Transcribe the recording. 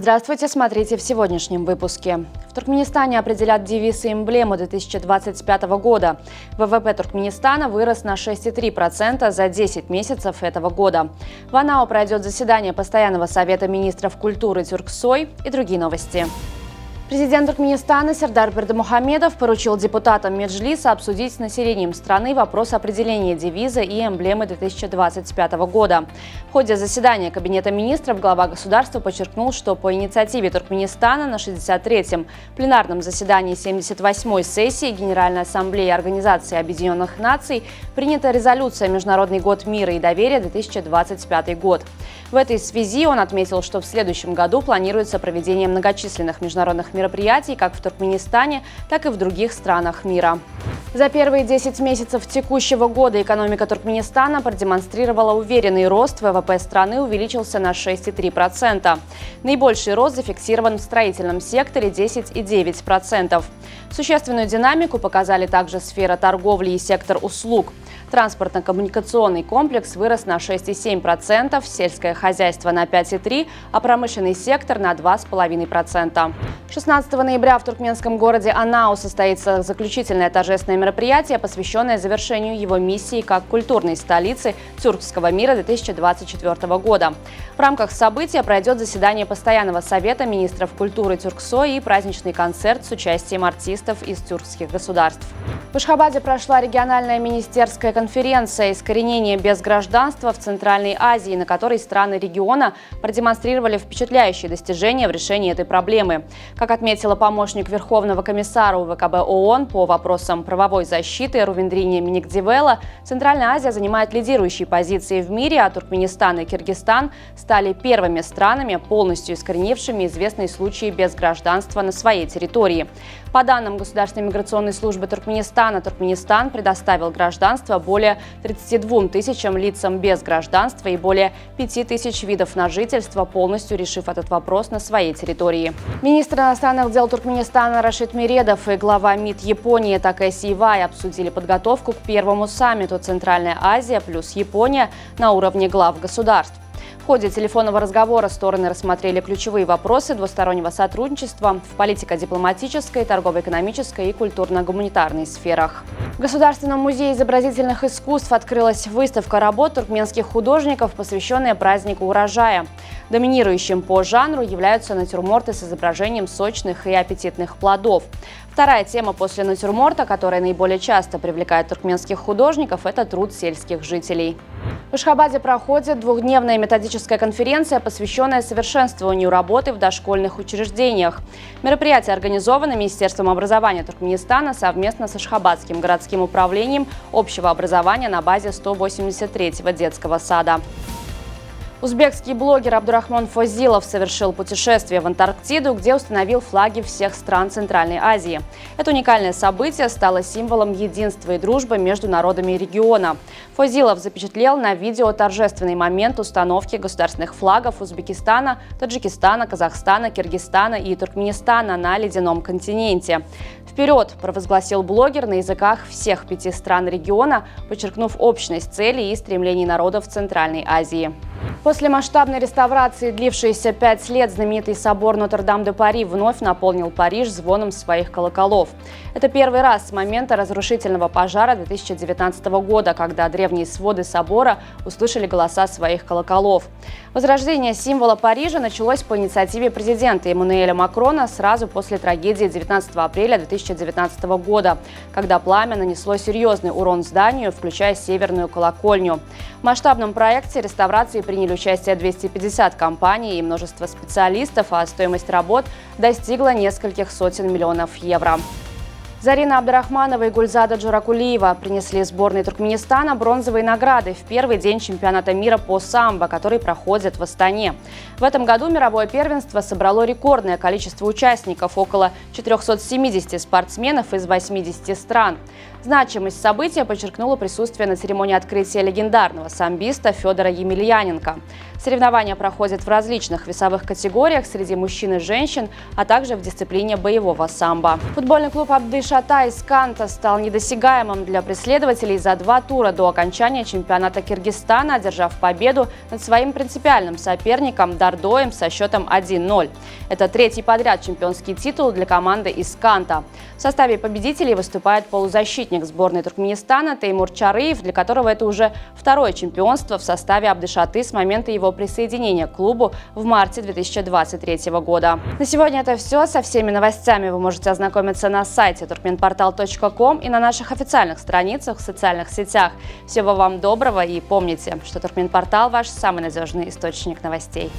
Здравствуйте, смотрите в сегодняшнем выпуске. В Туркменистане определят девиз и эмблему 2025 года. ВВП Туркменистана вырос на 6,3% за 10 месяцев этого года. В Анау пройдет заседание Постоянного совета министров культуры Тюрксой и другие новости. Президент Туркменистана Сердар Бердымухамедов поручил депутатам Меджлиса обсудить с населением страны вопрос определения девиза и эмблемы 2025 года. В ходе заседания Кабинета министров глава государства подчеркнул, что по инициативе Туркменистана на 63-м пленарном заседании 78-й сессии Генеральной ассамблеи Организации Объединенных Наций принята резолюция «Международный год мира и доверия 2025 год». В этой связи он отметил, что в следующем году планируется проведение многочисленных международных мероприятий как в Туркменистане, так и в других странах мира. За первые 10 месяцев текущего года экономика Туркменистана продемонстрировала уверенный рост. ВВП страны увеличился на 6,3%. Наибольший рост зафиксирован в строительном секторе – 10,9%. Существенную динамику показали также сфера торговли и сектор услуг. Транспортно-коммуникационный комплекс вырос на 6,7%, сельское хозяйство на 5,3%, а промышленный сектор на 2,5%. 16 ноября в туркменском городе Анау состоится заключительное торжественное мероприятие, посвященное завершению его миссии как культурной столицы тюркского мира 2024 года. В рамках события пройдет заседание Постоянного совета министров культуры Тюрксой и праздничный концерт с участием артистов из тюркских государств. В Ашхабаде прошла региональная министерская конференция «Искоренение без гражданства в Центральной Азии», на которой страны региона продемонстрировали впечатляющие достижения в решении этой проблемы. Как отметила помощник Верховного комиссара УВКБ ООН по вопросам правовой защиты Рувиндрине Миникдивелла, Центральная Азия занимает лидирующие позиции в мире, а Туркменистан и Киргизстан стали первыми странами, полностью искоренившими известные случаи без гражданства на своей территории. По данным Государственной миграционной службы Туркменистана, Туркменистан предоставил гражданство более 32 тысячам лицам без гражданства и более 5 тысяч видов на жительство, полностью решив этот вопрос на своей территории. Министр иностранных дел Туркменистана Рашид Миредов и глава МИД Японии Такэси Ивай обсудили подготовку к первому саммиту «Центральная Азия плюс Япония» на уровне глав государств. В ходе телефонного разговора стороны рассмотрели ключевые вопросы двустороннего сотрудничества в политико-дипломатической, торгово-экономической и культурно-гуманитарной сферах. В Государственном музее изобразительных искусств открылась выставка работ туркменских художников, посвященная празднику урожая. Доминирующим по жанру являются натюрморты с изображением сочных и аппетитных плодов. Вторая тема после натюрморта, которая наиболее часто привлекает туркменских художников, это труд сельских жителей. В Ашхабаде проходит двухдневная методическая конференция, посвященная совершенствованию работы в дошкольных учреждениях. Мероприятие организовано Министерством образования Туркменистана совместно с Ашхабадским городским управлением общего образования на базе 183-го детского сада. Узбекский блогер Абдурахман Фозилов совершил путешествие в Антарктиду, где установил флаги всех стран Центральной Азии. Это уникальное событие стало символом единства и дружбы между народами региона. Фозилов запечатлел на видео торжественный момент установки государственных флагов Узбекистана, Таджикистана, Казахстана, Киргизстана и Туркменистана на ледяном континенте. «Вперед!» – провозгласил блогер на языках всех 5 стран региона, подчеркнув общность целей и стремлений народов Центральной Азии. После масштабной реставрации, длившейся 5 лет, знаменитый собор Нотр-Дам-де-Пари вновь наполнил Париж звоном своих колоколов. Это первый раз с момента разрушительного пожара 2019 года, когда древние своды собора услышали голоса своих колоколов. Возрождение символа Парижа началось по инициативе президента Эммануэля Макрона сразу после трагедии 19 апреля 2019 года, когда пламя нанесло серьезный урон зданию, включая северную колокольню. В масштабном проекте реставрации приняли участие 250 компаний и множество специалистов, а стоимость работ достигла нескольких сотен миллионов евро. Зарина Абдурахманова и Гульзада Джуракулиева принесли сборной Туркменистана бронзовые награды в первый день чемпионата мира по самбо, который проходит в Астане. В этом году мировое первенство собрало рекордное количество участников – около 470 спортсменов из 80 стран. Значимость события подчеркнуло присутствие на церемонии открытия легендарного самбиста Федора Емельяненко. Соревнования проходят в различных весовых категориях среди мужчин и женщин, а также в дисциплине боевого самбо. Футбольный клуб Абдышата из Канта стал недосягаемым для преследователей за 2 тура до окончания чемпионата Киргизстана, одержав победу над своим принципиальным соперником Дордоем со счетом 1-0. Это 3-й подряд чемпионский титул для команды из Канта. В составе победителей выступает полузащитник сборной Туркменистана Теймур Чарыев, для которого это уже 2-е чемпионство в составе Абдышаты с момента его присоединения к клубу в марте 2023 года. На сегодня это все. Со всеми новостями вы можете ознакомиться на сайте turkmenportal.com и на наших официальных страницах в социальных сетях. Всего вам доброго и помните, что Туркменпортал – ваш самый надежный источник новостей.